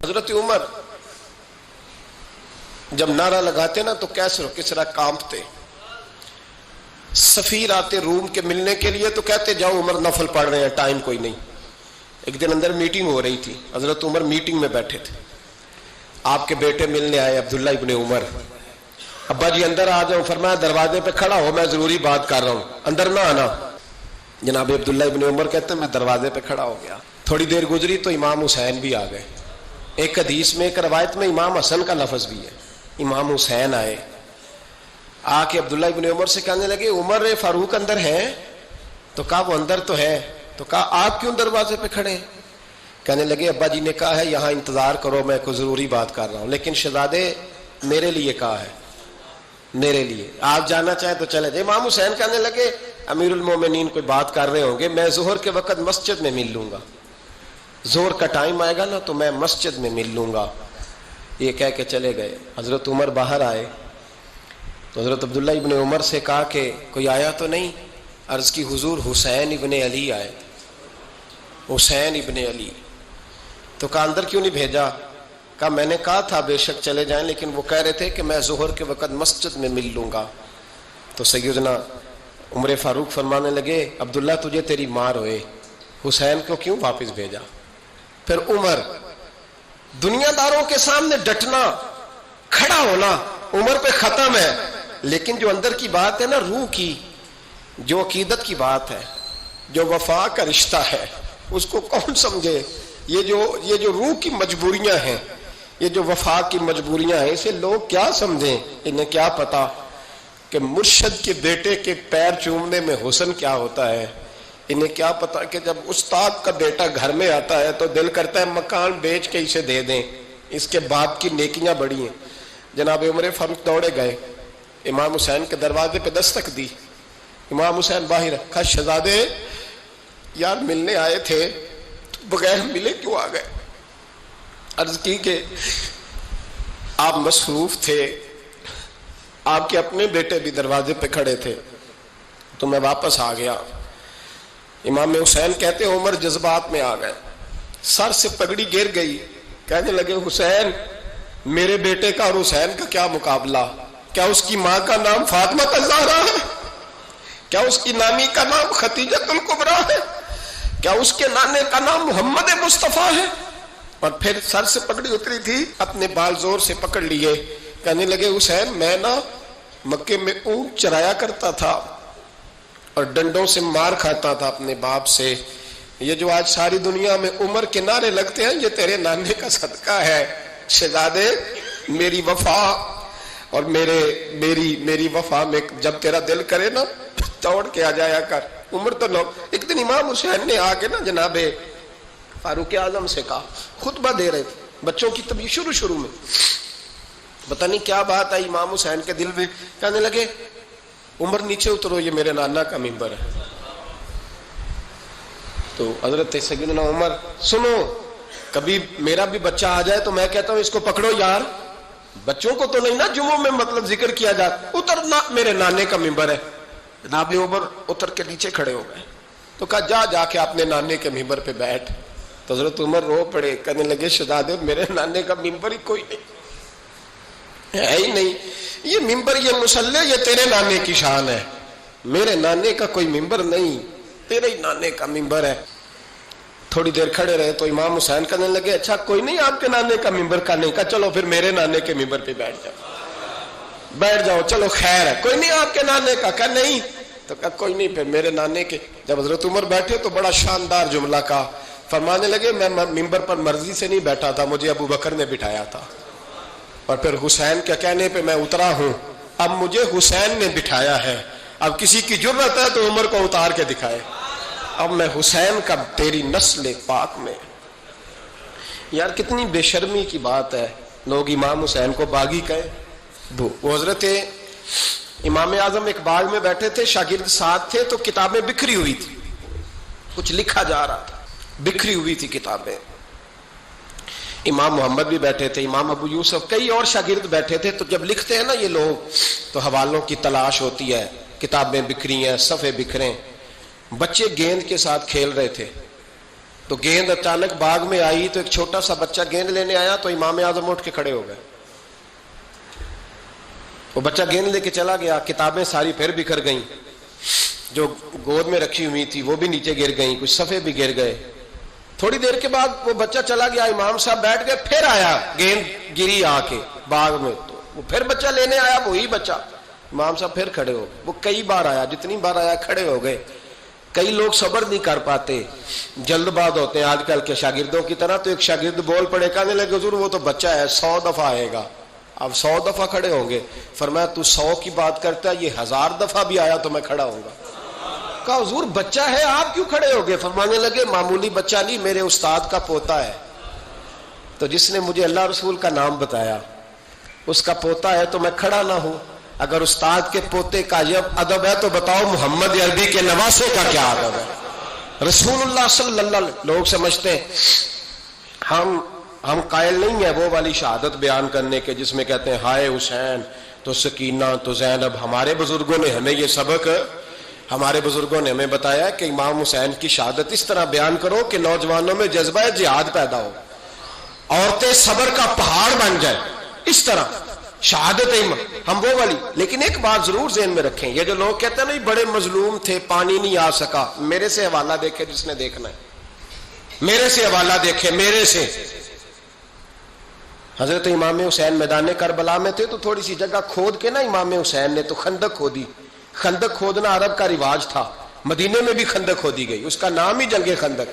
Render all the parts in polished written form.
حضرت عمر جب نعرہ لگاتے نا تو کیسر و کسرا کانپتے. سفیر آتے روم کے ملنے کے لیے تو کہتے جاؤ عمر نفل پڑھ رہے ہیں، ٹائم کوئی نہیں. ایک دن اندر میٹنگ ہو رہی تھی، حضرت عمر میٹنگ میں بیٹھے تھے. آپ کے بیٹے ملنے آئے عبداللہ ابن عمر. ابا جی اندر آ جاؤ. فرمایا دروازے پہ کھڑا ہو، میں ضروری بات کر رہا ہوں، اندر نہ آنا. جناب عبداللہ ابن عمر کہتے ہیں میں دروازے پہ کھڑا ہو گیا. تھوڑی دیر گزری تو امام حسین بھی آ گئے. ایک حدیث میں ایک روایت میں امام حسن کا لفظ بھی ہے. امام حسین آئے، آ کے عبداللہ ابن عمر سے کہنے لگے عمر فاروق اندر ہے؟ تو کہا وہ اندر تو ہے. تو کہا آپ کیوں دروازے پہ کھڑے ہیں؟ کہنے لگے ابا جی نے کہا ہے یہاں انتظار کرو، میں کوئی ضروری بات کر رہا ہوں. لیکن شہزادے میرے لیے کہا ہے، میرے لیے آپ جانا چاہیں تو چلے جائیں. امام حسین کہنے لگے امیر المومنین کوئی بات کر رہے ہوں گے، میں ظہر کے وقت مسجد میں مل لوں گا، ظہر کا ٹائم آئے گا نا تو میں مسجد میں مل لوں گا. یہ کہہ کے چلے گئے. حضرت عمر باہر آئے تو حضرت عبداللہ ابن عمر سے کہا کہ کوئی آیا تو نہیں؟ عرض کی حضور حسین ابن علی آئے. حسین ابن علی. تو کہا اندر کیوں نہیں بھیجا؟ کہا میں نے کہا تھا بے شک چلے جائیں، لیکن وہ کہہ رہے تھے کہ میں ظہر کے وقت مسجد میں مل لوں گا. تو سیدنا عمر فاروق فرمانے لگے عبداللہ تجھے تیری ماں روئے، حسین کو کیوں واپس بھیجا؟ پھر عمر دنیا داروں کے سامنے ڈٹنا، کھڑا ہونا عمر پہ ختم ہے، لیکن جو اندر کی بات ہے نا، روح کی، جو عقیدت کی بات ہے، جو وفا کا رشتہ ہے، اس کو کون سمجھے؟ یہ جو روح کی مجبوریاں ہیں، یہ جو وفا کی مجبوریاں ہیں، اسے لوگ کیا سمجھیں؟ انہیں کیا پتا کہ مرشد کے بیٹے کے پیر چومنے میں حسن کیا ہوتا ہے. انہیں کیا پتا کہ جب استاد کا بیٹا گھر میں آتا ہے تو دل کرتا ہے مکان بیچ کے اسے دے دیں، اس کے باپ کی نیکیاں بڑی ہیں. جناب عمر فاروق دوڑے گئے، امام حسین کے دروازے پہ دستک دی. امام حسین باہر. کہا شہزادے یار ملنے آئے تھے تو بغیر ملے کیوں آ گئے؟ عرض کی کہ آپ مصروف تھے، آپ کے اپنے بیٹے بھی دروازے پہ کھڑے تھے تو میں واپس آ گیا. امام حسین کہتے عمر جذبات میں آ گئے، سر سے پگڑی گر گئی. کہنے لگے حسین میرے بیٹے کا اور حسین کا کیا مقابلہ؟ کیا اس کی ماں کا نام فاطمہ الزہرا ہے؟ کیا اس کی نانی کا نام خدیجہ الکبریٰ ہے؟ کیا اس کے نانے کا نام محمد مصطفیٰ ہے؟ اور پھر سر سے پگڑی اتری تھی، اپنے بال زور سے پکڑ لیے. کہنے لگے حسین میں نا مکے میں اونٹ چرایا کرتا تھا اور ڈنڈوں سے مار کھاتا تھا اپنے باپ سے. یہ جو آج ساری دنیا میں عمر کے نعرے لگتے ہیں یہ تیرے نانے کا صدقہ ہے. شہزادے میری وفا اور میری وفا میں جب تیرا دل کرے نا دوڑ کے آ جایا کر. عمر تو لوگ. ایک دن امام حسین نے آ کے نا جناب فاروق اعظم سے کہا، خطبہ دے رہے تھے بچوں کی طبیعت شروع میں، پتہ نہیں کیا بات آئی امام حسین کے دل میں. کہنے لگے عمر نیچے اترو، یہ میرے نانا کا ممبر ہے. تو حضرت سیدنا عمر سنو، کبھی میرا بھی بچہ آ جائے تو میں کہتا ہوں اس کو پکڑو یار، بچوں کو تو نہیں نا جمعوں میں مطلب ذکر کیا جاتا، اترنا میرے نانے کا ممبر ہے. جناب عمر اتر کے نیچے کھڑے ہو گئے. تو کہا جا کے اپنے نانے کے ممبر پہ بیٹھ. تو حضرت عمر رو پڑے. کہنے لگے شہزادے میرے نانے کا ممبر ہی کوئی نہیں ہے ہی نہیں. یہ ممبر، یہ مصلی، یہ تیرے نانے کی شان ہے. میرے نانے کا کوئی ممبر نہیں، تیرے ہی نانے کا ممبر ہے. تھوڑی دیر کھڑے رہے تو امام حسین کہنے لگے اچھا کوئی نہیں آپ کے نانے کا ممبر کا نہیں. کہا چلو پھر میرے نانے کے ممبر پہ بیٹھ جاؤ چلو خیر ہے. کوئی نہیں آپ کے نانے کا؟ کہا نہیں. تو کہا کوئی نہیں پھر میرے نانے کے. جب حضرت عمر بیٹھے تو بڑا شاندار جملہ کہا. فرمانے لگے میں ممبر پر مرضی سے نہیں بیٹھا تھا، مجھے ابو بکر نے بٹھایا تھا، اور پھر حسین کے کہنے پہ میں اترا ہوں، اب مجھے حسین نے بٹھایا ہے. اب کسی کی جرت ہے تو عمر کو اتار کے دکھائے. اب میں حسین کا تیری نسل پاک میں. یار کتنی بے شرمی کی بات ہے، لوگ امام حسین کو باغی کہیں. وہ حضرت امام اعظم ایک باغ میں بیٹھے تھے، شاگرد ساتھ تھے، تو کتابیں بکھری ہوئی تھی، کچھ لکھا جا رہا تھا، بکھری ہوئی تھی کتابیں. امام محمد بھی بیٹھے تھے، امام ابو یوسف، کئی اور شاگرد بیٹھے تھے. تو جب لکھتے ہیں نا یہ لوگ تو حوالوں کی تلاش ہوتی ہے، کتابیں بکھری ہیں، صفحے بکھرے. بچے گیند کے ساتھ کھیل رہے تھے تو گیند اچانک باغ میں آئی تو ایک چھوٹا سا بچہ گیند لینے آیا تو امام اعظم اٹھ کے کھڑے ہو گئے. وہ بچہ گیند لے کے چلا گیا, کتابیں ساری پھر بکھر گئیں, جو گود میں رکھی ہوئی تھی وہ بھی نیچے گر گئیں, کچھ صفحے بھی گر گئے. تھوڑی دیر کے بعد وہ بچہ چلا گیا, امام صاحب بیٹھ گئے, پھر آیا, گیند گری آ کے باغ میں, تو وہ پھر بچہ لینے آیا, وہی بچہ. امام صاحب پھر کھڑے ہو گئے. وہ کئی بار آیا, جتنی بار آیا کھڑے ہو گئے. کئی لوگ صبر نہیں کر پاتے, جلد باز ہوتے ہیں آج کل کے شاگردوں کی طرح. تو ایک شاگرد بول پڑے, کہنے لگے حضور وہ تو بچہ ہے 100 دفعہ آئے گا. اب 100 دفعہ کھڑے ہوں گے. فرمایا تو 100 کی بات کرتا ہے, یہ 1000 دفعہ بھی آیا تو میں کھڑا ہوں گا. کہا حضور بچہ ہے آپ کیوں کھڑے ہو گئے؟ فرمانے لگے معمولی بچہ نہیں, میرے استاد کا پوتا ہے. تو جس نے مجھے اللہ رسول کا نام بتایا اس کا پوتا ہے تو میں کھڑا نہ ہوں. اگر استاد کے پوتے کا یہ ادب ہے تو بتاؤ محمد عربی کے نواسے کا کیا ادب ہے؟ رسول اللہ صلی اللہ علیہ وسلم. لوگ سمجھتے ہیں ہم قائل نہیں ہیں وہ والی شہادت بیان کرنے کے جس میں کہتے ہیں ہائے حسین تو سکینہ تو زینب. ہمارے بزرگوں نے ہمیں یہ سبق, ہمارے بزرگوں نے ہمیں بتایا کہ امام حسین کی شہادت اس طرح بیان کرو کہ نوجوانوں میں جذبہ جہاد پیدا ہو, عورتیں صبر کا پہاڑ بن جائے. اس طرح شہادت ہم وہ والی. لیکن ایک بات ضرور ذہن میں رکھیں, یہ جو لوگ کہتے ہیں نا بڑے مظلوم تھے پانی نہیں آ سکا, میرے سے حوالہ دیکھے جس نے دیکھنا ہے, میرے سے حوالہ دیکھے, میرے سے. حضرت امام حسین میدان کربلا میں تھے تو تھوڑی سی جگہ کھود کے نا امام حسین نے تو خندق کھودی. خندق کھودنا عرب کا رواج تھا, مدینے میں بھی خندق کھودی گئی, اس کا نام ہی جنگ خندق.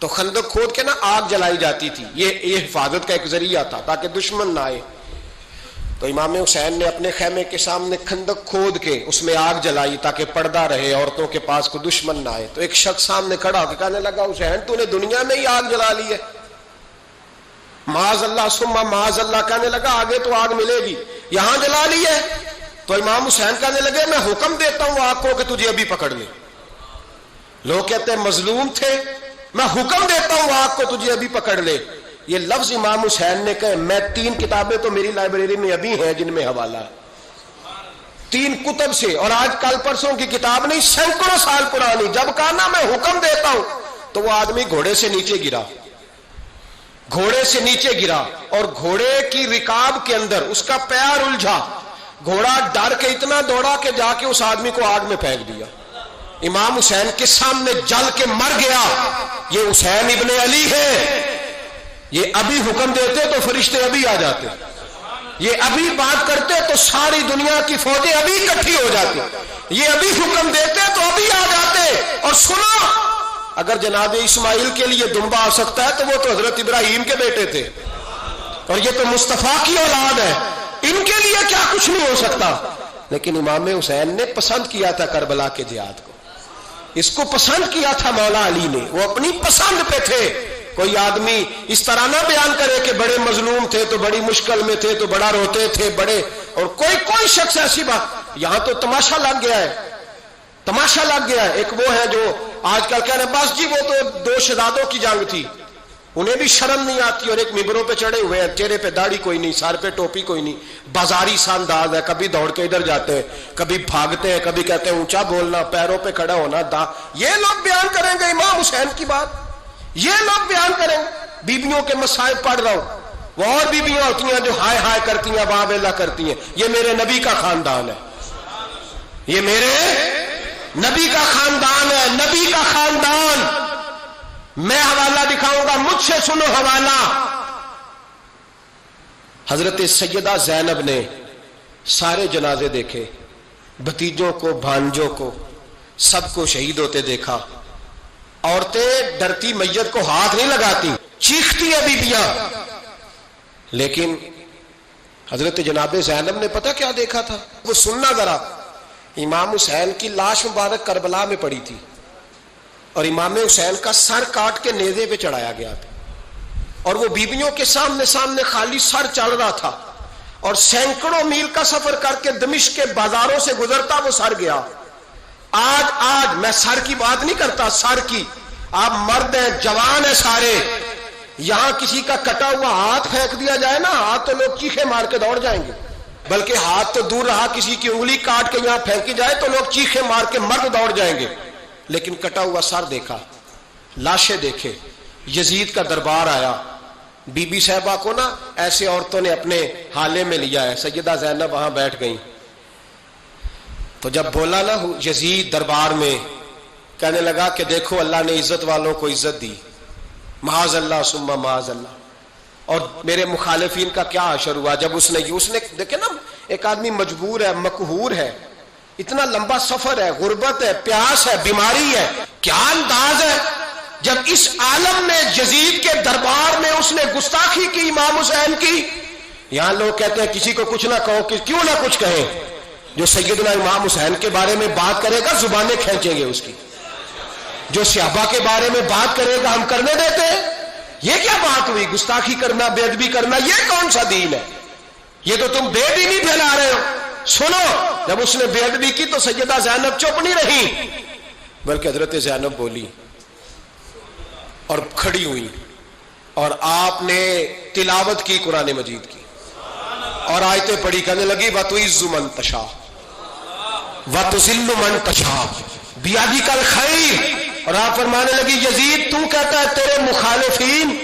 تو خندق کھود کے نا آگ جلائی جاتی تھی, یہ حفاظت کا ایک ذریعہ تھا تاکہ دشمن نہ آئے. تو امام حسین نے اپنے خیمے کے سامنے خندق کھود کے اس میں آگ جلائی تاکہ پردہ رہے, عورتوں کے پاس کوئی دشمن نہ آئے. تو ایک شخص سامنے کھڑا ہو کے کہنے لگا حسین تو نے دنیا میں ہی آگ جلا لی ہے. معاذ اللہ ثم معاذ اللہ. کہنے لگا آگے تو آگ ملے گی, یہاں جلا لی ہے. تو امام حسین کہنے لگے میں حکم دیتا ہوں آگ کو کہ تجھے ابھی پکڑ لے. لوگ کہتے ہیں مظلوم تھے, میں حکم دیتا ہوں آگ کو تجھے ابھی پکڑ لے. یہ لفظ امام حسین نے کہے. میں 3 کتابیں تو میری لائبریری میں ابھی ہیں جن میں حوالہ ہے, 3 کتب سے, اور آج کل پرسوں کی کتاب نہیں, سینکڑوں سال پرانی. جب کہا نا میں حکم دیتا ہوں تو وہ آدمی گھوڑے سے نیچے گرا, گھوڑے سے نیچے گرا, اور گھوڑے کی رکاب کے اندر اس کا پیر الجھا. گھوڑا ڈر کے اتنا دوڑا کہ جا کے اس آدمی کو آگ میں پھینک دیا. امام حسین کے سامنے جل کے مر گیا. یہ حسین ابن علی ہے. یہ ابھی حکم دیتے تو فرشتے ابھی آ جاتے, یہ ابھی بات کرتے تو ساری دنیا کی فوجیں ابھی اکٹھی ہو جاتی. یہ ابھی حکم دیتے تو ابھی آ جاتے. اور سنو, اگر جناب اسماعیل کے لیے دمبا آ سکتا ہے تو وہ تو حضرت ابراہیم کے بیٹے تھے, اور یہ تو مصطفیٰ کی اولاد ہے, ان کے لیے کیا کچھ نہیں ہو سکتا. لیکن امام حسین نے پسند کیا تھا کربلا کے جہاد کو, اس کو پسند کیا تھا مولا علی نے, وہ اپنی پسند پہ تھے. کوئی آدمی اس طرح نہ بیان کرے کہ بڑے مظلوم تھے تو بڑی مشکل میں تھے تو بڑا روتے تھے بڑے, اور کوئی شخص ایسی بات. یہاں تو تماشا لگ گیا ہے, تماشا لگ گیا ہے. ایک وہ ہے جو آج کل کہہ رہے بس جی وہ تو 2 شہزادوں کی جنگ تھی, انہیں بھی شرم نہیں آتی, اور ایک ممبروں پہ چڑھے ہوئے ہیں, چہرے پہ داڑھی کوئی نہیں, سر پہ ٹوپی کوئی نہیں, بازاری سا انداز ہے, کبھی دوڑ کے ادھر جاتے ہیں, کبھی بھاگتے ہیں, کبھی کہتے ہیں اونچا بولنا, پیروں پہ کھڑا ہونا. یہ لوگ بیان کریں گے امام حسین کی بات, یہ لوگ بیان کریں گے. بیبیوں کے مصائب پڑھ رہا ہوں, وہ اور بیبیاں ہوتی ہیں جو ہائے ہائے کرتی ہیں, واہ ویلا کرتی ہیں. یہ میرے نبی کا خاندان ہے, یہ میرے نبی کا خاندان ہے, نبی کا خاندان. میں حوالہ دکھاؤں گا, مجھ سے سنو حوالہ. حضرت سیدہ زینب نے سارے جنازے دیکھے, بھتیجوں کو, بھانجوں کو, سب کو شہید ہوتے دیکھا. عورتیں ڈرتی میت کو ہاتھ نہیں لگاتی, چیختی ہے بیبیاں. لیکن حضرت جناب زینب نے پتہ کیا دیکھا تھا, وہ سننا ذرا. امام حسین کی لاش مبارک کربلا میں پڑی تھی, اور امام حسین کا سر کاٹ کے نیزے پہ چڑھایا گیا تھا, اور وہ بیبیوں کے سامنے خالی سر چل رہا تھا, اور سینکڑوں میل کا سفر کر کے دمشق کے بازاروں سے گزرتا وہ سر گیا. آج میں سر کی بات نہیں کرتا, سر کی. آپ مرد ہیں, جوان ہیں سارے, یہاں کسی کا کٹا ہوا ہاتھ پھینک دیا جائے نا, ہاتھ تو لوگ چیخے مار کے دوڑ جائیں گے. بلکہ ہاتھ تو دور رہا, کسی کی انگلی کاٹ کے یہاں پھینکی جائے تو لوگ چیخے مار کے مرد دوڑ جائیں گے. لیکن کٹا ہوا سر دیکھا, لاشیں دیکھے, یزید کا دربار آیا، بی بی صاحبہ کو نا ایسے عورتوں نے اپنے حالے میں لیا ہے، سیدہ زینب وہاں بیٹھ گئیں، تو جب بولا نا یزید دربار میں، کہنے لگا کہ دیکھو اللہ نے عزت والوں کو عزت دی، معاذ اللہ ثم معاذ اللہ، اور میرے مخالفین کا کیا حشر ہوا جب اس نے دیکھے نا ایک آدمی مجبور ہے، مقہور ہے، اتنا لمبا سفر ہے، غربت ہے، پیاس ہے، بیماری ہے، کیا انداز ہے جب اس عالم میں یزید کے دربار میں اس نے گستاخی کی امام حسین کی۔ یہاں لوگ کہتے ہیں کسی کو کچھ نہ کہو، کہ کیوں نہ کچھ کہیں، جو سیدنا امام حسین کے بارے میں بات کرے گا زبانیں کھینچیں گے اس کی، جو صحابہ کے بارے میں بات کرے گا ہم کرنے دیتے ہیں؟ یہ کیا بات ہوئی؟ گستاخی کرنا، بے ادبی کرنا، یہ کون سا دین ہے؟ یہ تو تم بے دینی پھیلا رہے ہو۔ سنو، جب اس نے بے ادبی کی تو سیدہ زینب چپ نہیں رہی، بلکہ حضرت زینب بولی اور کھڑی ہوئی، اور آپ نے تلاوت کی قرآن مجید کی اور آیتیں پڑھی، کہنے لگی وَتُعِزُّ مَن تَشَاءُ وَتُذِلُّ مَن تَشَاءُ بِیَدِکَ الْخَیْرُ، اور آپ فرمانے لگی یزید تو کہتا ہے تیرے مخالفین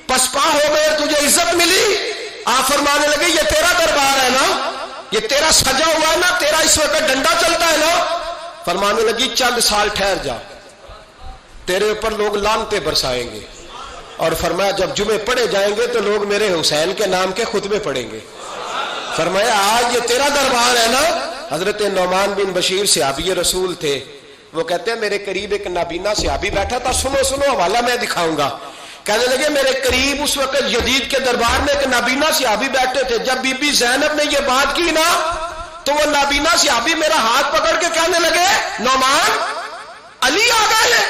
پسپا ہو گئے، تجھے عزت ملی؟ آپ فرمانے لگے یہ تیرا دربار ہے نا، یہ تیرا سجا ہوا ہے نا، تیرا اس وقت ڈنڈا چلتا ہے نا۔ فرمانے لگی چند سال ٹھہر جا، تیرے اوپر لوگ لعنتیں برسائیں گے، اور فرمایا جب جمعے پڑھے جائیں گے تو لوگ میرے حسین کے نام کے خطبے پڑھیں گے۔ فرمایا آج یہ تیرا دربار ہے نا۔ حضرت نعمان بن بشیر صحابی رسول تھے، وہ کہتے ہیں میرے قریب ایک نابینا صحابی بیٹھا تھا، سنو سنو حوالہ میں دکھاؤں گا۔ کہنے لگے میرے قریب اس وقت یزید کے دربار میں ایک نابینا صحابی بیٹھے تھے، جب بی بی زینب نے یہ بات کی نا تو وہ نابینا صحابی میرا ہاتھ پکڑ کے کہنے لگے نعمان علی آ گئے ہیں،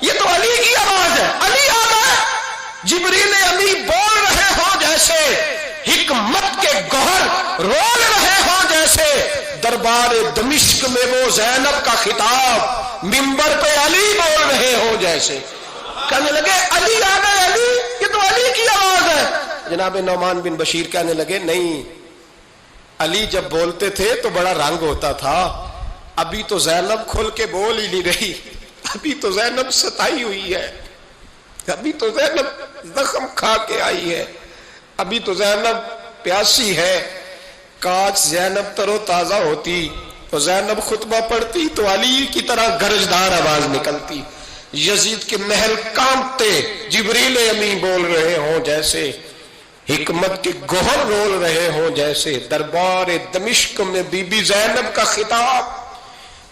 یہ تو علی کی آواز ہے، علی آ گئے، جبریل امی بول رہے ہوں جیسے، حکمت کے گوہر رول رہے ہوں جیسے، دربار دمشق میں وہ زینب کا خطاب منبر پہ علی بول رہے ہوں جیسے۔ کہنے لگے علی آ گئے، علی، یہ تو علی کی آواز ہے۔ جناب نعمان بن بشیر کہنے لگے نہیں، علی جب بولتے تھے تو بڑا رنگ ہوتا تھا، ابھی تو زینب کھل کے بول ہی نہیں رہی، ابھی تو زینب ستائی ہوئی ہے، ابھی تو زینب زخم کھا کے آئی ہے، ابھی تو زینب پیاسی ہے۔ کاش زینب تر و تازہ ہوتی تو زینب خطبہ پڑھتی تو علی کی طرح گرجدار آواز نکلتی، یزید کے محل کانپتے، جبریل امی بول رہے ہوں جیسے، حکمت کے گوہر رول رہے ہوں جیسے، دربار دمشق میں بی بی زینب کا خطاب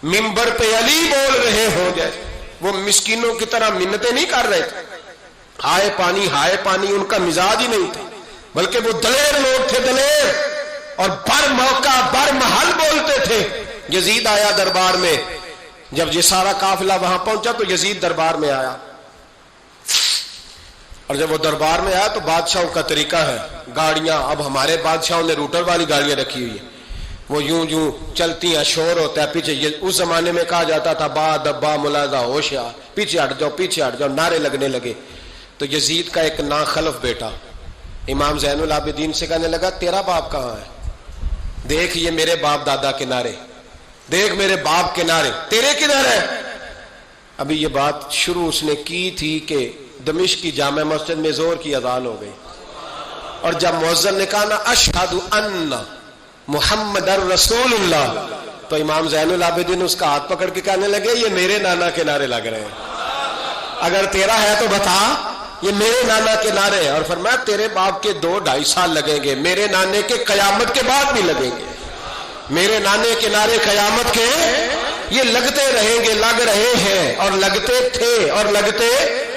منبر پہ علی بول رہے ہوں جیسے۔ وہ مسکینوں کی طرح منتیں نہیں کر رہے تھے، ہائے پانی ان کا مزاج ہی نہیں تھا، بلکہ وہ دلیر لوگ تھے، دلیر، اور بر موقع بر محل بولتے تھے۔ یزید آیا دربار میں، جب یہ سارا قافلہ وہاں پہنچا تو یزید دربار میں آیا، اور جب وہ دربار میں آیا تو بادشاہوں کا طریقہ ہے، گاڑیاں، اب ہمارے بادشاہوں نے روٹر والی گاڑیاں رکھی ہوئی ہیں، وہ یوں چلتی ہیں، شور ہوتا ہے پیچھے۔ اس زمانے میں کہا جاتا تھا با دبا ملازہ ہوشیار، پیچھے ہٹ جاؤ، نعرے لگنے لگے۔ تو یزید کا ایک ناخلف بیٹا امام زین العابدین سے کہنے لگا تیرا باپ کہاں ہے؟ دیکھ یہ میرے باپ دادا کے نعرے، دیکھ میرے باپ کے نعرے، تیرے کدھر ہے؟ ابھی یہ بات شروع اس نے کی تھی کہ دمشق کی جامع مسجد میں زور کی اذان ہو گئی، اور جب مؤذن نے کہا نا اشہد ان محمد رسول اللہ، تو امام زین العابدین اس کا ہاتھ پکڑ کے کہنے لگے یہ میرے نانا کے نعرے لگ رہے ہیں، اگر تیرا ہے تو بتا، یہ میرے نانا کے نعرے ہیں۔ اور فرمایا تیرے باپ کے 2-2.5 سال لگیں گے، میرے نانے کے قیامت کے بعد بھی لگیں گے، میرے نانے کے نعرے قیامت کے یہ لگتے رہیں گے، لگ رہے ہیں اور لگتے تھے اور لگتے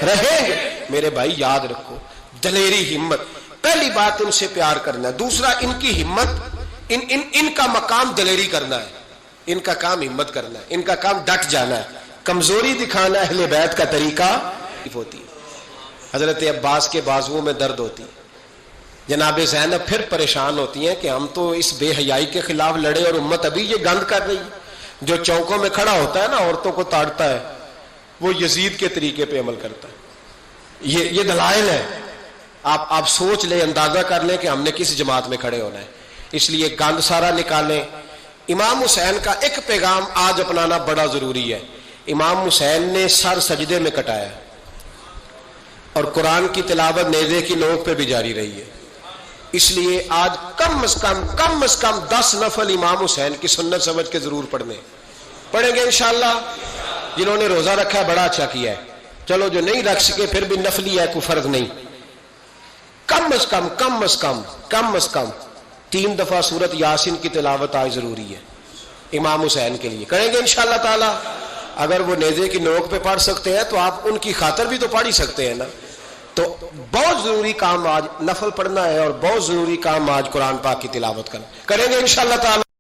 رہیں گے۔ میرے بھائی یاد رکھو، دلیری، ہمت، پہلی بات ان سے پیار کرنا ہے، دوسرا ان کی ہمت، ان کا مقام دلیری کرنا ہے، ان کا کام ہمت کرنا ہے، ان کا کام ڈٹ جانا ہے، کمزوری دکھانا اہل بیت کا طریقہ ہوتی ہے۔ حضرت عباس کے بازوؤں میں درد ہوتی، جناب زینب پھر پریشان ہوتی ہیں کہ ہم تو اس بے حیائی کے خلاف لڑے اور امت ابھی یہ گند کر رہی ہے۔ جو چوکوں میں کھڑا ہوتا ہے نا عورتوں کو تاڑتا ہے، وہ یزید کے طریقے پہ عمل کرتا ہے۔ یہ دلائل ہے، آپ سوچ لیں، اندازہ کر لیں کہ ہم نے کس جماعت میں کھڑے ہونا ہے۔ اس لیے گند سارا نکالیں۔ امام حسین کا ایک پیغام آج اپنانا بڑا ضروری ہے۔ امام حسین نے سر سجدے میں کٹایا، اور قرآن کی تلاوت نیزے کی نوک پہ بھی جاری رہی ہے. اس لیے آج کم از کم 10 نفل امام حسین کی سنت سمجھ کے ضرور پڑھیں گے انشاءاللہ. جنہوں نے روزہ رکھا ہے بڑا اچھا کیا ہے. چلو جو نہیں رکھ سکے پھر بھی نفلی ہے، کوئی فرض نہیں. کم از کم 3 دفعہ سورت یاسین کی تلاوت آج ضروری ہے امام حسین کے لیے. کریں گے انشاءاللہ تعالی. اگر وہ نیزے کی نوک پہ پڑھ سکتے ہیں تو آپ ان کی خاطر بھی تو پڑھ ہی سکتے ہیں نا. تو بہت ضروری کام آج نفل پڑھنا ہے، اور بہت ضروری کام آج قرآن پاک کی تلاوت کرنا. کریں گے انشاءاللہ تعالی.